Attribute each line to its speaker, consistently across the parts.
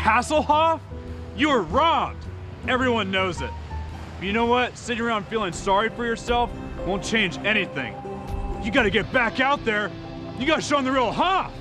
Speaker 1: Hasselhoff? You were robbed. Everyone knows it. But you know what? Sitting around feeling sorry for yourself won't change anything. You gotta get back out there. You gotta show them the real Hoff.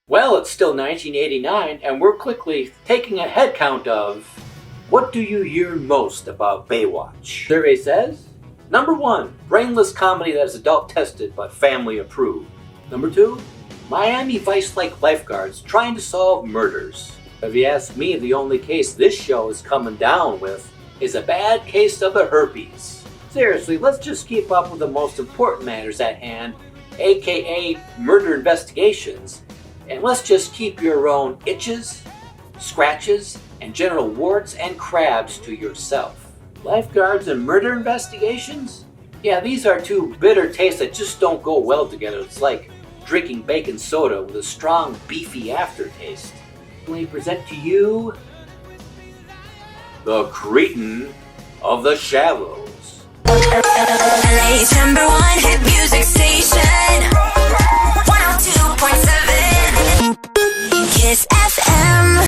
Speaker 2: Well, it's still 1989, and we're quickly taking a head count of what do you hear most about Baywatch? Survey says, number 1, brainless comedy that is adult tested but family approved. Number 2, Miami Vice-like lifeguards trying to solve murders. If you ask me, the only case this show is coming down with is a bad case of the herpes. Seriously, let's just keep up with the most important matters at hand, aka murder investigations, and let's just keep your own itches, scratches, and general warts and crabs to yourself. Lifeguards and murder investigations? Yeah, these are two bitter tastes that just don't go well together. It's like drinking baking soda with a strong, beefy aftertaste. We present to you the Cretin of the Shallows.
Speaker 3: LA's #1 hit music station, 102.7 Kiss FM.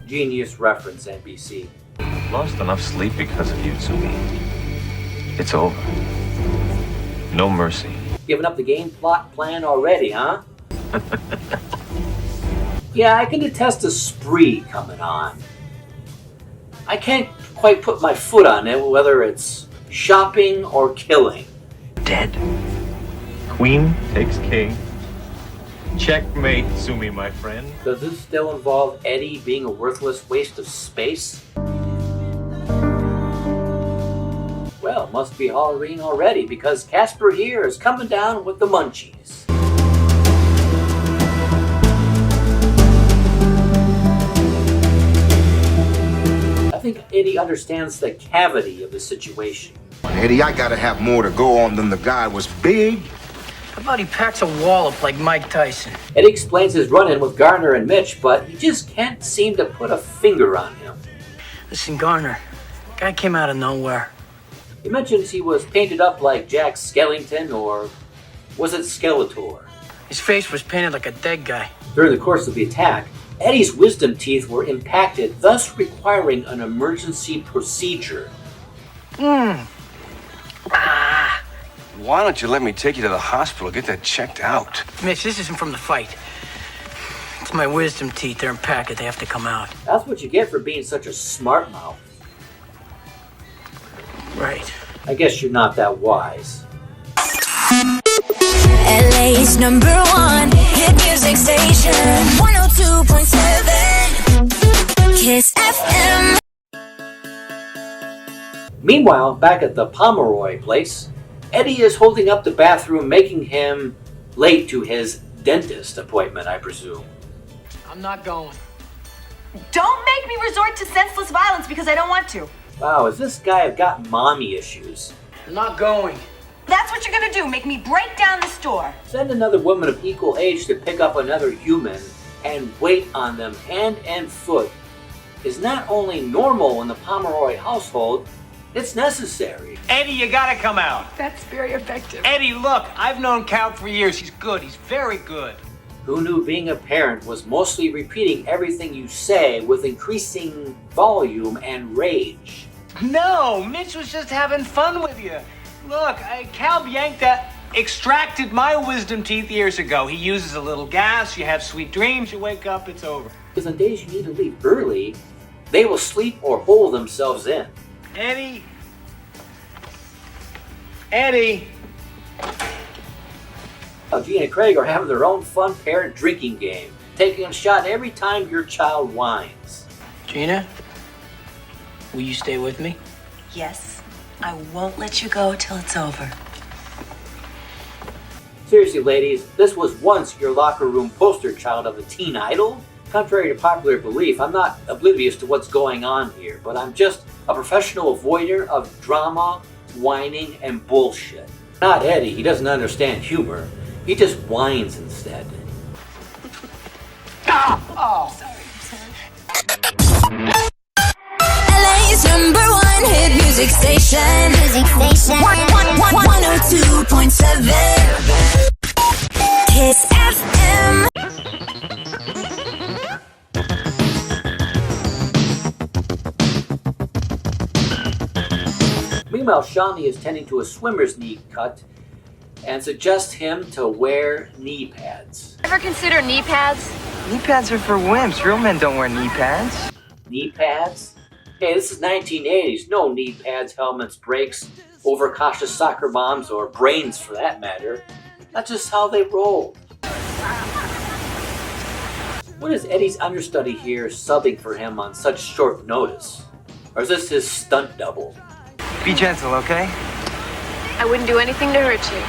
Speaker 2: Genius reference, NBC.
Speaker 4: Lost enough sleep because of you, Tsumi. It's over. No mercy.
Speaker 2: Giving up the game plot plan already, huh? Yeah, I can detest a spree coming on. I can't quite put my foot on it, whether it's shopping or killing.
Speaker 4: Dead. Queen takes king. Checkmate, Tsumi, my friend.
Speaker 2: Does this still involve Eddie being a worthless waste of space? Well, must be Halloween already, because Casper here is coming down with the munchies. I think Eddie understands the cavity of the situation.
Speaker 5: Eddie, I gotta have more to go on than the guy was big.
Speaker 6: How about he packs a wallop like Mike Tyson?
Speaker 2: Eddie explains his run-in with Garner and Mitch, but he just can't seem to put a finger on him.
Speaker 6: Listen, Garner, guy came out of nowhere.
Speaker 2: He mentions he was painted up like Jack Skellington, or was it Skeletor?
Speaker 6: His face was painted like a dead guy.
Speaker 2: During the course of the attack, Eddie's wisdom teeth were impacted, thus requiring an emergency procedure.
Speaker 7: Why don't you let me take you to the hospital, get that checked out?
Speaker 6: Mitch, this isn't from the fight. It's my wisdom teeth. They're impacted. They have to come out.
Speaker 2: That's what you get for being such a smart mouth.
Speaker 6: Right.
Speaker 2: I guess you're not that wise.
Speaker 3: LA's number one hit music station, 102.7 Kiss FM.
Speaker 2: Meanwhile, back at the Pomeroy place, Eddie is holding up the bathroom, making him late to his dentist appointment, I presume.
Speaker 6: I'm not going.
Speaker 8: Don't make me resort to senseless violence because I don't want to.
Speaker 2: Wow, has this guy got mommy issues?
Speaker 6: I'm not going.
Speaker 8: That's what you're gonna do, make me break down the store.
Speaker 2: Send another woman of equal age to pick up another human and wait on them hand and foot is not only normal in the Pomeroy household, it's necessary.
Speaker 9: Eddie, you gotta come out.
Speaker 8: That's very effective.
Speaker 9: Eddie, look, I've known Cal for years. He's good. He's very good.
Speaker 2: Who knew being a parent was mostly repeating everything you say with increasing volume and rage?
Speaker 9: No, Mitch was just having fun with you. Look, Cal Bianca extracted my wisdom teeth years ago. He uses a little gas, you have sweet dreams, you wake up, it's over.
Speaker 2: Because on days you need to leave early, they will sleep or hole themselves in.
Speaker 9: Eddie.
Speaker 2: Gene and Craig are having their own fun parent drinking game, taking a shot every time your child whines.
Speaker 6: Gina, will you stay with me?
Speaker 8: Yes, I won't let you go till it's over.
Speaker 2: Seriously, ladies, this was once your locker room poster child of a teen idol? Contrary to popular belief, I'm not oblivious to what's going on here, but I'm just a professional avoider of drama, whining, and bullshit. Not Eddie, he doesn't understand humor. He just whines instead.
Speaker 3: LA's number one hit music station. 102.7 Kiss FM.
Speaker 2: Meanwhile, Shawnee is tending to a swimmer's knee cut and suggests him to wear knee pads.
Speaker 10: Ever consider knee pads?
Speaker 11: Knee pads are for wimps. Real men don't wear knee pads.
Speaker 2: Knee pads? Hey, this is 1980s. No knee pads, helmets, brakes, overcautious soccer moms, or brains for that matter. That's just how they roll. What is Eddie's understudy here subbing for him on such short notice? Or is this his stunt double?
Speaker 11: Be gentle, okay?
Speaker 10: I wouldn't do anything to hurt you.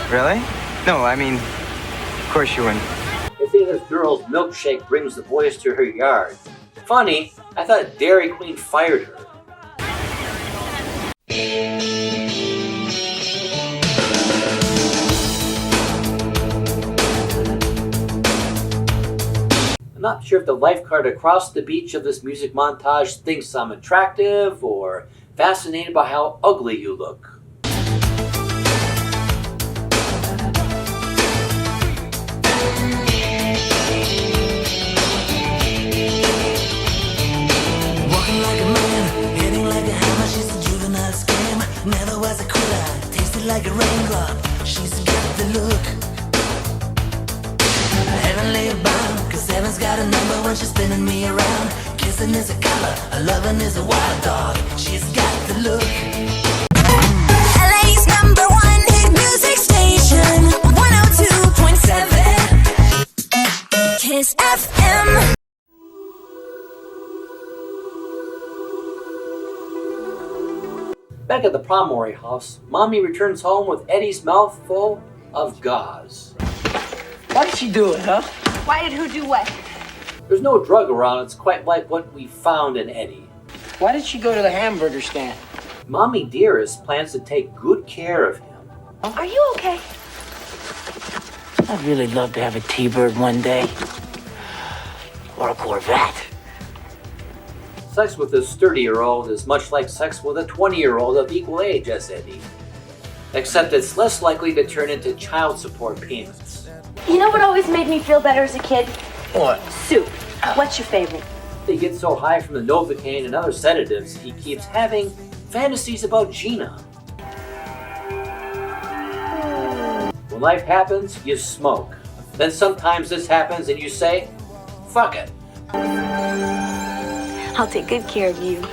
Speaker 11: Really? No, I mean, of course you wouldn't.
Speaker 2: They say this girl's milkshake brings the boys to her yard. Funny, I thought Dairy Queen fired her. I'm not sure if the lifeguard across the beach of this music montage thinks I'm attractive or fascinated by how ugly you look.
Speaker 12: Walking like a man, hitting like a hammer. She's a juvenile scam. Never was a quitter, tasted like a raindrop. She's got the look. Heavenly bound, cause heaven's got a number when she's spinning me around. Kissing is a color, a loving is a wild dog. She's got the look.
Speaker 3: LA's number one hit music station, 102.7 Kiss FM.
Speaker 2: Back at the Pomeroy house, Mommy returns home with Eddie's mouth full of gauze.
Speaker 6: Why did she do it, huh?
Speaker 8: Why did who do what?
Speaker 2: There's no drug around, it's quite like what we found in Eddie.
Speaker 6: Why did she go to the hamburger stand?
Speaker 2: Mommy Dearest plans to take good care of him.
Speaker 8: Are you okay?
Speaker 6: I'd really love to have a T-Bird one day. Or a Corvette.
Speaker 2: Sex with a 30-year-old is much like sex with a 20-year-old of equal age as Eddie. Except it's less likely to turn into child support payments.
Speaker 8: You know what always made me feel better as a kid?
Speaker 11: What?
Speaker 8: Soup. What's your favorite?
Speaker 2: He gets so high from the Novocaine and other sedatives, he keeps having fantasies about Gina. When life happens, you smoke. Then sometimes this happens and you say, fuck it.
Speaker 8: I'll take good care of you.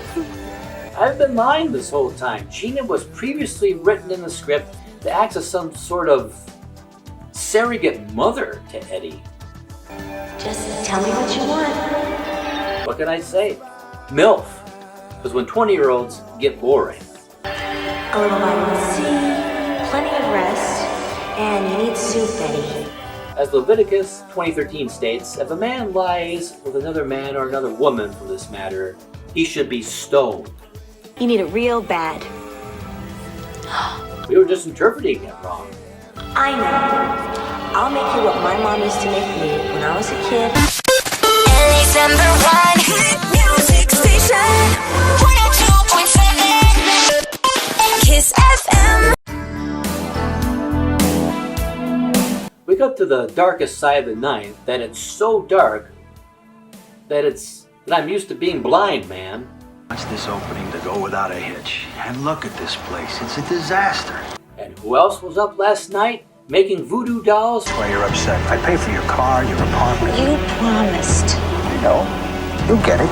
Speaker 2: I've been lying this whole time. Gina was previously written in the script to act as some sort of surrogate mother to Eddie.
Speaker 8: Just tell me what you want.
Speaker 2: What can I say? MILF. Because when 20-year-olds get boring.
Speaker 8: A little vitamin C, plenty of rest, and you need soup, Eddie.
Speaker 2: As Leviticus 20:13 states, if a man lies with another man or another woman for this matter, he should be stoned.
Speaker 8: You need it real bad.
Speaker 2: We were just interpreting it wrong.
Speaker 8: I know. I'll make you what my mom used to make me when I was a kid.
Speaker 3: LA's #1 hit music station. 102.7 Kiss FM.
Speaker 2: We got to the darkest side of the night, that it's so dark that I'm used to being blind, man.
Speaker 13: Wants this opening to go without a hitch. And look at this place. It's a disaster.
Speaker 2: And who else was up last night making voodoo dolls?
Speaker 13: That's why you're upset. I pay for your car, your apartment.
Speaker 8: You promised.
Speaker 13: I know. You'll get it.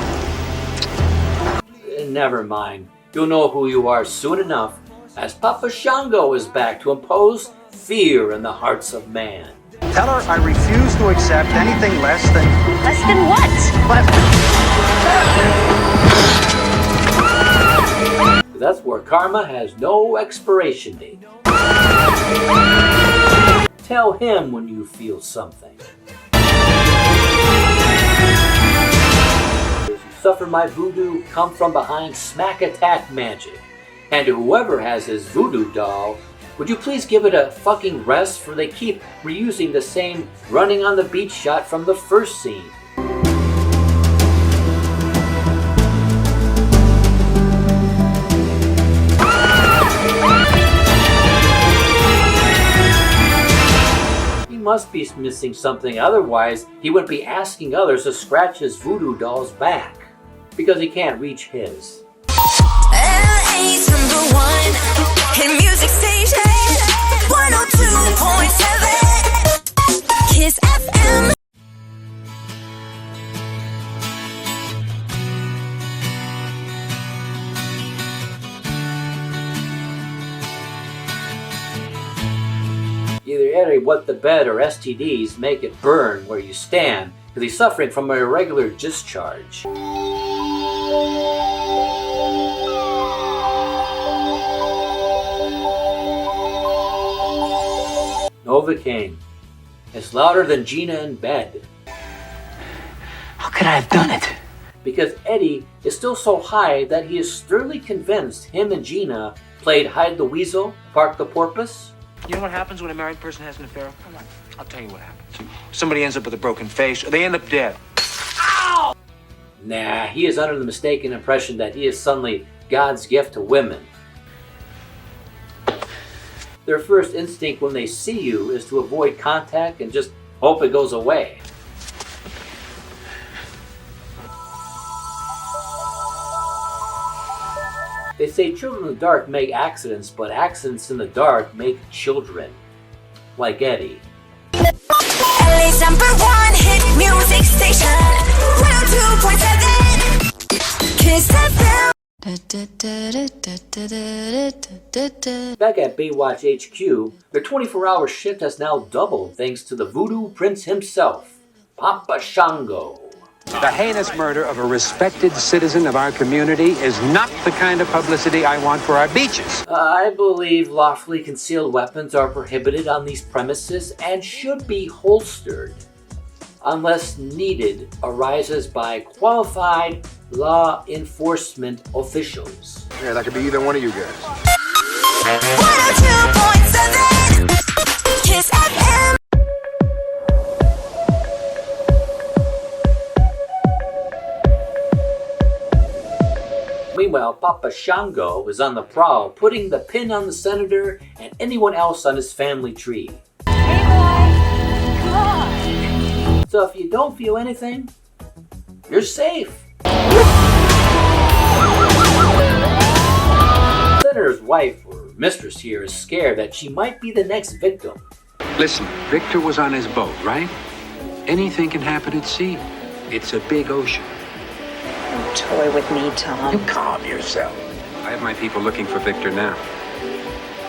Speaker 2: Never mind. You'll know who you are soon enough, as Papa Shango is back to impose fear in the hearts of man.
Speaker 13: Tell her I refuse to accept anything less than...
Speaker 8: Less than what?
Speaker 2: That's where karma has no expiration date. Tell him when you feel something. Those who suffer my voodoo come from behind smack attack magic. And to whoever has his voodoo doll, would you please give it a fucking rest, for they keep reusing the same running on the beach shot from the first scene. He must be missing something, otherwise he wouldn't be asking others to scratch his voodoo doll's back, because he can't reach his.
Speaker 3: LA's #1 hit music station. 102.7 Kiss FM.
Speaker 2: Either Eddie wet the bed or STDs make it burn where you stand, because he's suffering from an irregular discharge. Novocaine. It's louder than Gina in bed.
Speaker 11: How could I have done it?
Speaker 2: Because Eddie is still so high that he is sturdily convinced him and Gina played Hide the Weasel, Park the Porpoise.
Speaker 9: You know what happens when a married person has an affair? I'll tell you what happens. Somebody ends up with a broken face, or they end up dead. Ow!
Speaker 2: Nah, he is under the mistaken impression that he is suddenly God's gift to women. Their first instinct when they see you is to avoid contact and just hope it goes away. They say children in the dark make accidents, but accidents in the dark make children. Like Eddie.
Speaker 3: LA's #1 hit music station. 102.7 Kiss FM.
Speaker 2: Back at Baywatch HQ, their 24-hour shift has now doubled thanks to the voodoo prince himself, Papa Shango.
Speaker 14: The heinous murder of a respected citizen of our community is not the kind of publicity I want for our beaches.
Speaker 2: I believe lawfully concealed weapons are prohibited on these premises and should be holstered, unless needed arises by qualified law enforcement officials.
Speaker 5: Yeah, that could be either one of you guys.
Speaker 3: 102.7 Kiss FM.
Speaker 2: Meanwhile, Papa Shango is on the prowl, putting the pin on the senator and anyone else on his family tree.
Speaker 8: Hey, boy. Come on.
Speaker 2: So if you don't feel anything, you're safe. Senator's wife or mistress here is scared that she might be the next victim.
Speaker 14: Listen, Victor was on his boat, right? Anything can happen at sea. It's a big ocean.
Speaker 15: Don't toy with me, Tom.
Speaker 14: You calm yourself. I have my people looking for Victor now.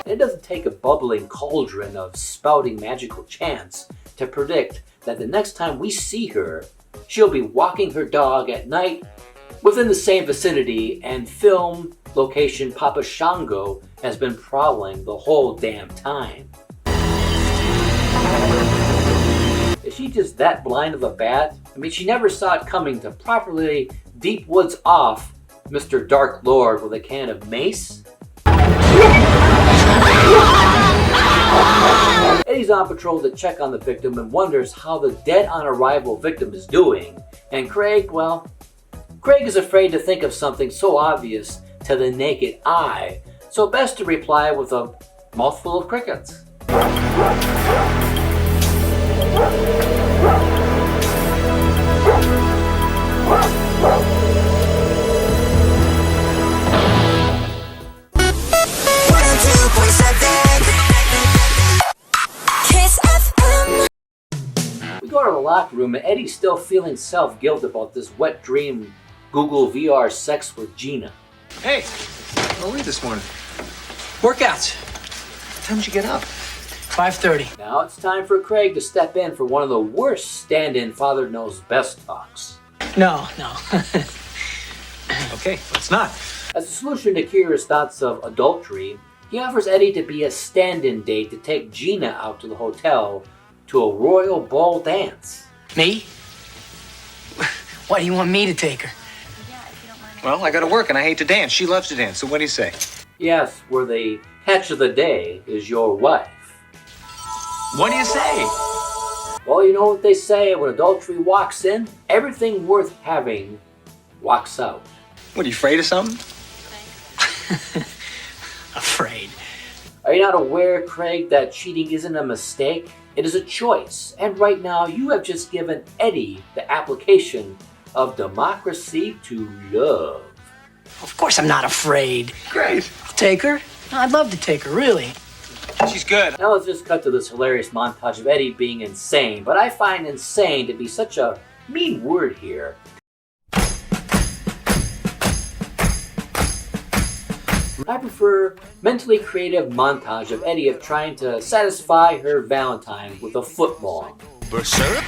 Speaker 2: It doesn't take a bubbling cauldron of spouting magical chants to predict that the next time we see her, she'll be walking her dog at night within the same vicinity, and film location Papa Shango has been prowling the whole damn time. Is she just that blind of a bat? I mean, she never saw it coming to properly deep woods off Mr. Dark Lord with a can of mace? Eddie's on patrol to check on the victim and wonders how the dead on arrival victim is doing. And Craig, well, Craig is afraid to think of something so obvious to the naked eye, so best to reply with a mouthful of crickets. We go to the locker room and Eddie's still feeling self-guilt about this wet dream Google VR sex with Gina.
Speaker 11: Hey, how are you this morning? Workouts. What time did you get up? 5:30.
Speaker 2: Now it's time for Craig to step in for one of the worst stand-in Father Knows Best talks.
Speaker 11: No. Okay, let's not.
Speaker 2: As a solution to cure his thoughts of adultery, he offers Eddie to be a stand-in date to take Gina out to the hotel to a royal ball dance.
Speaker 11: Me? Why do you want me to take her? Well, I gotta work and I hate to dance. She loves to dance, so what do you say?
Speaker 2: Yes, where the catch of the day is your wife.
Speaker 11: What do you say?
Speaker 2: Well, you know what they say, when adultery walks in, everything worth having walks out.
Speaker 11: What, are you afraid of something? Afraid.
Speaker 2: Are you not aware, Craig, that cheating isn't a mistake? It is a choice. And right now, you have just given Eddie the application of democracy to love.
Speaker 11: Of course I'm not afraid.
Speaker 13: Great.
Speaker 11: I'll take her. I'd love to take her, really. She's good.
Speaker 2: Now let's just cut to this hilarious montage of Eddie being insane, but I find insane to be such a mean word here. I prefer mentally creative montage of Eddie of trying to satisfy her Valentine with a football.
Speaker 16: Berserk?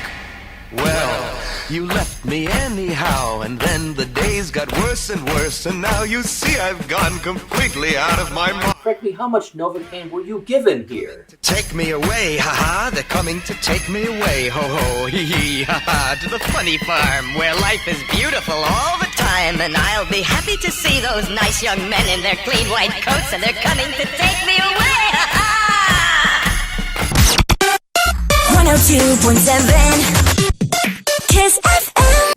Speaker 16: Well, you left me anyhow, and then the days got worse and worse, and now you see I've gone completely out of my mind.
Speaker 2: Correct me, how much Novocaine were you given here?
Speaker 16: Take me away, haha, they're coming to take me away, ho ho, hee hee, haha, to the funny farm where life is beautiful all the time, and I'll be happy to see those nice young men in their clean white coats, and they're coming to take me away, haha!
Speaker 3: 102.7 Kiss FM.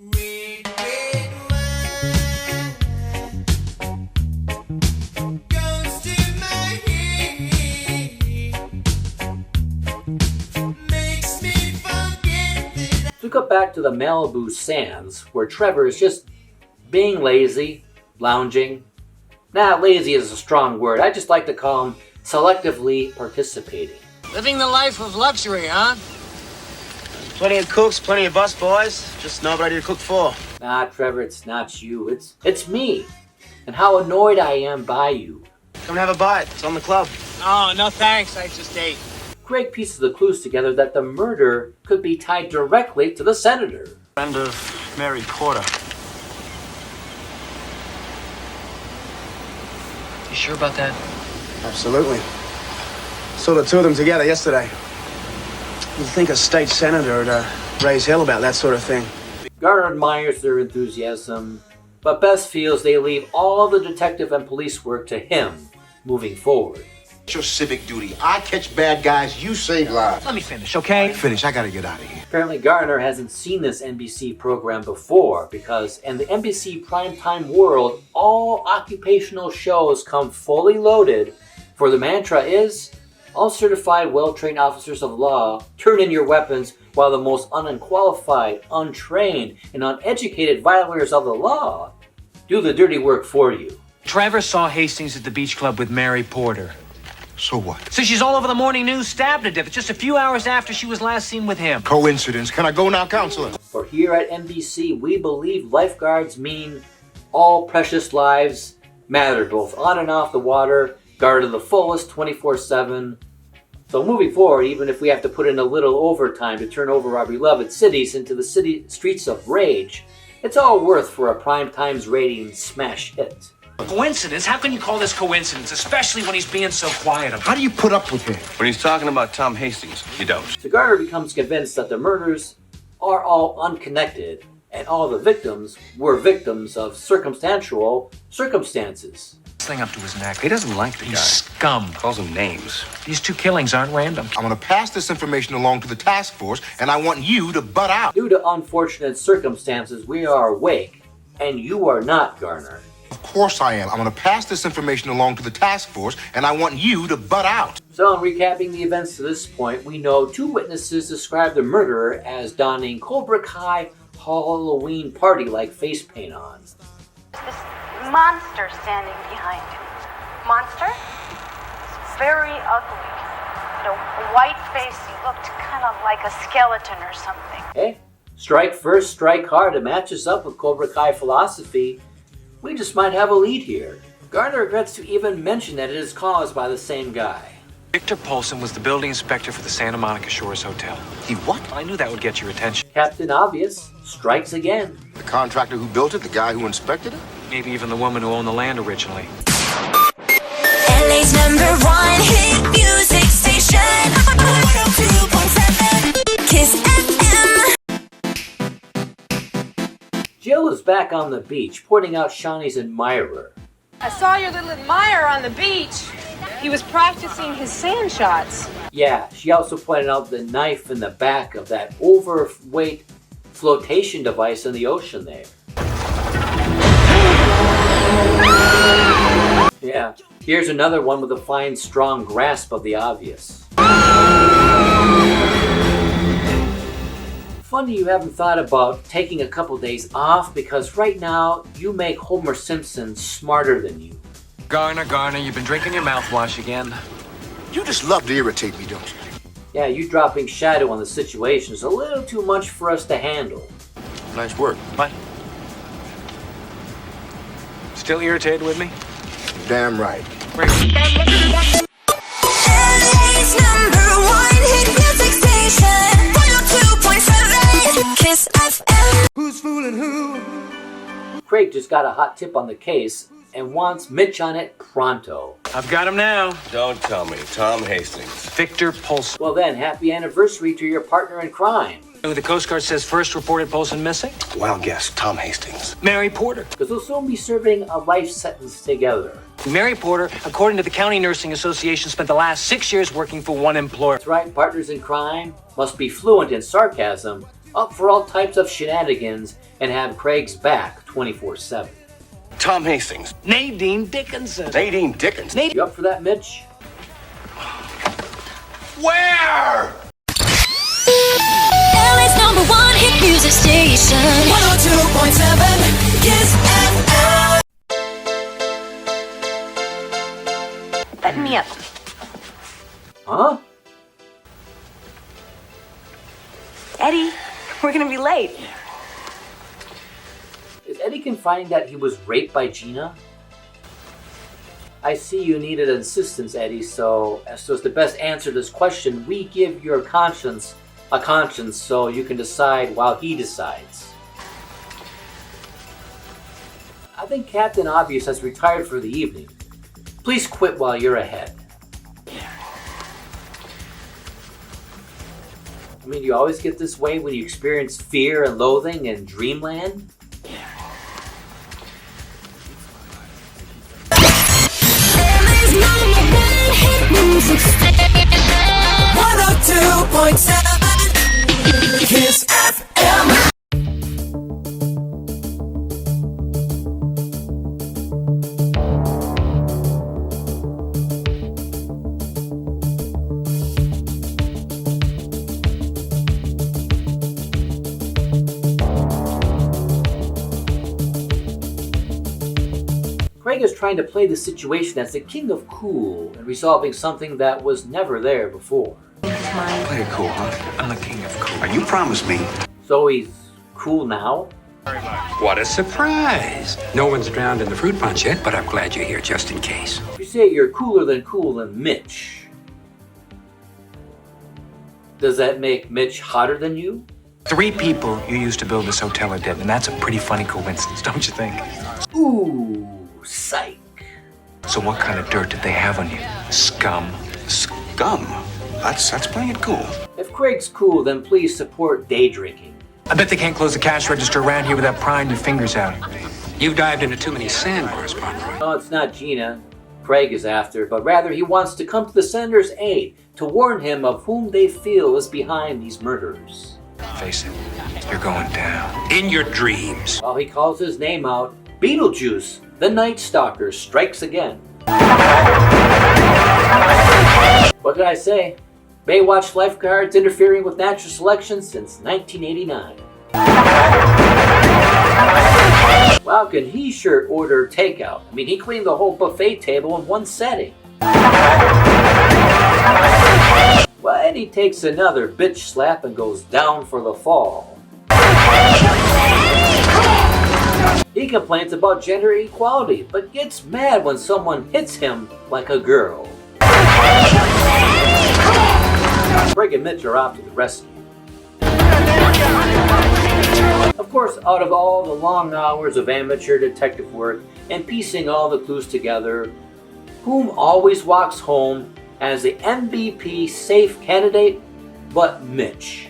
Speaker 2: We cut back to the Malibu Sands, where Trevor is just being lazy, lounging. Nah, lazy is a strong word. I just like to call him selectively participating.
Speaker 9: Living the life of luxury, huh?
Speaker 11: Plenty of cooks, plenty of bus boys. Just nobody to cook for.
Speaker 2: Nah, Trevor, it's not you. It's me. And how annoyed I am by you.
Speaker 11: Come have a bite. It's on the club.
Speaker 9: Oh, no thanks. I just ate.
Speaker 2: Craig pieces the clues together that the murder could be tied directly to the senator.
Speaker 13: Friend of Mary Porter.
Speaker 11: You sure about that?
Speaker 17: Absolutely. Saw the two of them together yesterday. You'd think a state senator would raise hell about that sort of thing.
Speaker 2: Garner admires their enthusiasm, but Bess feels they leave all the detective and police work to him moving forward.
Speaker 5: It's your civic duty. I catch bad guys, you save lives.
Speaker 11: Let me finish, okay?
Speaker 5: Finish, I gotta get out of here.
Speaker 2: Apparently Garner hasn't seen this NBC program before because in the NBC primetime world, all occupational shows come fully loaded, for the mantra is, All certified, well-trained officers of law turn in your weapons while the most unqualified, untrained, and uneducated violators of the law do the dirty work for you.
Speaker 11: Trevor saw Hastings at the beach club with Mary Porter.
Speaker 5: So what?
Speaker 11: So she's all over the morning news, stabbed to death just a few hours after she was last seen with him.
Speaker 5: Coincidence. Can I go now, counselor?
Speaker 2: For here at NBC, we believe lifeguards mean all precious lives matter, both on and off the water, guarded to the fullest 24/7. So moving forward, even if we have to put in a little overtime to turn over our beloved cities into the city streets of rage, it's all worth for a prime times rating smash hit.
Speaker 11: Coincidence? How can you call this coincidence, especially when he's being so quiet about it?
Speaker 5: How do you put up with him?
Speaker 7: When he's talking about Tom Hastings, you don't.
Speaker 2: So Garner becomes convinced that the murders are all unconnected and all the victims were victims of circumstantial circumstances.
Speaker 11: Thing up to his neck.
Speaker 7: He doesn't like the guy.
Speaker 11: Scum.
Speaker 7: Calls him names.
Speaker 11: These two killings aren't random.
Speaker 5: I'm gonna pass this information along to the task force, and I want you to butt out.
Speaker 2: Due to unfortunate circumstances, we are awake, and you are not, Garner.
Speaker 5: Of course I am. I'm gonna pass this information along to the task force, and I want you to butt out.
Speaker 2: So, in recapping the events to this point, we know two witnesses described the murderer as donning Cobra Kai Halloween party-like face paint on.
Speaker 8: This monster standing behind him. Monster? It's very ugly. Had a white face. He looked kind of like a skeleton or something.
Speaker 2: Hey, strike first, strike hard. It matches up with Cobra Kai philosophy. We just might have a lead here. Garner regrets to even mention that it is caused by the same guy.
Speaker 11: Victor Polson was the building inspector for the Santa Monica Shores Hotel.
Speaker 5: He what?
Speaker 11: I knew that would get your attention.
Speaker 2: Captain Obvious strikes again.
Speaker 5: The contractor who built it, the guy who inspected it?
Speaker 11: Maybe even the woman who owned the land originally.
Speaker 3: LA's #1 hit music station. 102.7 Kiss FM.
Speaker 2: Jill is back on the beach, pointing out Shawnee's admirer.
Speaker 18: I saw your little admirer on the beach. He was practicing his sand shots.
Speaker 2: Yeah, she also pointed out the knife in the back of that overweight flotation device in the ocean there. Yeah, here's another one with a fine, strong grasp of the obvious. Funny you haven't thought about taking a couple days off, because right now you make Homer Simpson smarter than you.
Speaker 11: Garner, you've been drinking your mouthwash again.
Speaker 5: You just love to irritate me, don't you?
Speaker 2: Yeah, you dropping shadow on the situation is a little too much for us to handle.
Speaker 5: Nice work.
Speaker 11: What? Still irritated with me?
Speaker 5: Damn right.
Speaker 3: LA's #1 hit music station. 102.7 Kiss FM.
Speaker 12: Who's fooling who?
Speaker 2: Craig just got a hot tip on the case and wants Mitch on it pronto.
Speaker 11: I've got him now.
Speaker 7: Don't tell me. Tom Hastings.
Speaker 11: Victor Polson.
Speaker 2: Well then, happy anniversary to your partner in crime.
Speaker 11: Who the Coast Guard says first reported Polson missing?
Speaker 7: Wild guess. Tom Hastings.
Speaker 11: Mary Porter.
Speaker 2: Because they'll soon be serving a life sentence together.
Speaker 11: Mary Porter, according to the County Nursing Association, spent the last 6 years working for one employer.
Speaker 2: That's right, partners in crime must be fluent in sarcasm, up for all types of shenanigans, and have Craig's back 24/7.
Speaker 7: Tom Hastings.
Speaker 11: Nadine Dickinson.
Speaker 7: Nadine Dickinson.
Speaker 2: You up for that, Mitch?
Speaker 7: Where?
Speaker 3: LA's #1 hit music station. 102.7 Kiss FM.
Speaker 8: Button me up.
Speaker 2: Huh?
Speaker 8: Eddie, we're gonna be late.
Speaker 2: Is Eddie confiding that he was raped by Gina? I see you needed assistance, Eddie, so as the best answer to this question, we give your conscience a conscience so you can decide while he decides. I think Captain Obvious has retired for the evening. Please quit while you're ahead. I mean, you always get this way when you experience fear and loathing in dreamland?
Speaker 3: LA's #1 hit music station. 102.7 Kiss FM.
Speaker 2: Craig is trying to play the situation as the king of cool and resolving something that was never there before.
Speaker 13: Play it cool, huh? I'm the king of cool. You promised me.
Speaker 2: So he's cool now?
Speaker 14: What a surprise! No one's drowned in the fruit punch yet, but I'm glad you're here just in case.
Speaker 2: You say you're cooler than cool than Mitch. Does that make Mitch hotter than you?
Speaker 11: 3 people you used to build this hotel are dead, and that's a pretty funny coincidence, don't you think?
Speaker 2: Ooh, psych.
Speaker 11: So what kind of dirt did they have on you? Scum.
Speaker 13: Scum? That's playing it cool.
Speaker 2: If Craig's cool, then please support day drinking.
Speaker 14: I bet they can't close the cash register around here without prying your fingers out. You've dived into too many sandbars, Pomeroy.
Speaker 2: No, it's not Gina Craig is after, but rather he wants to come to the senator's aid to warn him of whom they feel is behind these murders.
Speaker 14: Face it, you're going down. In your dreams.
Speaker 2: While he calls his name out, Beetlejuice, the Night Stalker, strikes again. What can I say? Baywatch lifeguards interfering with natural selection since 1989. Wow, can he sure order takeout? I mean, he cleaned the whole buffet table in one setting. Well, Eddie takes another bitch slap and goes down for the fall. He complains about gender equality, but gets mad when someone hits him like a girl. Craig and Mitch are off to the rescue. Of course, out of all the long hours of amateur detective work and piecing all the clues together, whom always walks home as the MVP safe candidate but Mitch?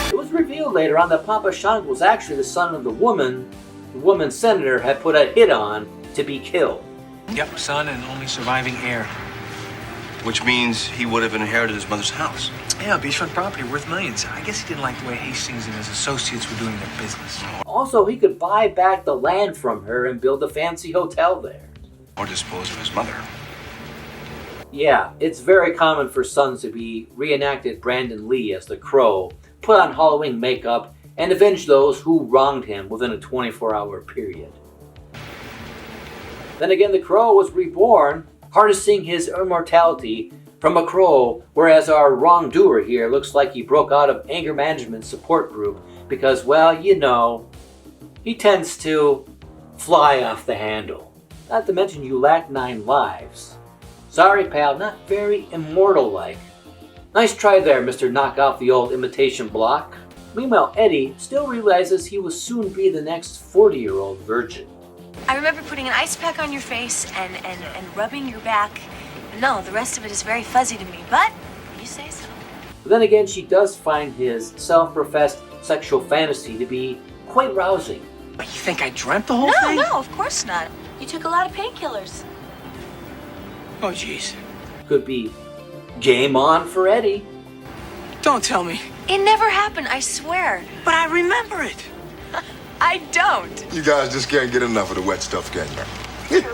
Speaker 2: It was revealed later on that Papa Shango was actually the son of the woman senator had put a hit on to be killed.
Speaker 11: Yep, son and only surviving heir.
Speaker 7: Which means he would have inherited his mother's house.
Speaker 11: Yeah, beachfront property worth millions. I guess he didn't like the way Hastings and his associates were doing their business.
Speaker 2: Also, he could buy back the land from her and build a fancy hotel there.
Speaker 7: Or dispose of his mother.
Speaker 2: Yeah, it's very common for sons to be reenacted Brandon Lee as the Crow, put on Halloween makeup, and avenge those who wronged him within a 24-hour period. Then again, the Crow was reborn, harnessing his immortality from a crow, whereas our wrongdoer here looks like he broke out of anger management support group because, well, you know, he tends to fly off the handle. Not to mention you lack 9 lives. Sorry, pal, not very immortal-like. Nice try there, Mr. Knock Off the Old Imitation Block. Meanwhile, Eddie still realizes he will soon be the next 40-year-old virgin.
Speaker 19: I remember putting an ice pack on your face and rubbing your back. No, the rest of it is very fuzzy to me, but you say so.
Speaker 2: But then again, she does find his self-professed sexual fantasy to be quite rousing.
Speaker 11: But you think I dreamt the whole thing?
Speaker 19: No, of course not. You took a lot of painkillers.
Speaker 11: Oh, jeez.
Speaker 2: Could be game on for Eddie.
Speaker 11: Don't tell me.
Speaker 19: It never happened, I swear.
Speaker 11: But I remember it.
Speaker 19: I don't.
Speaker 5: You guys just can't get enough of the wet stuff, can you?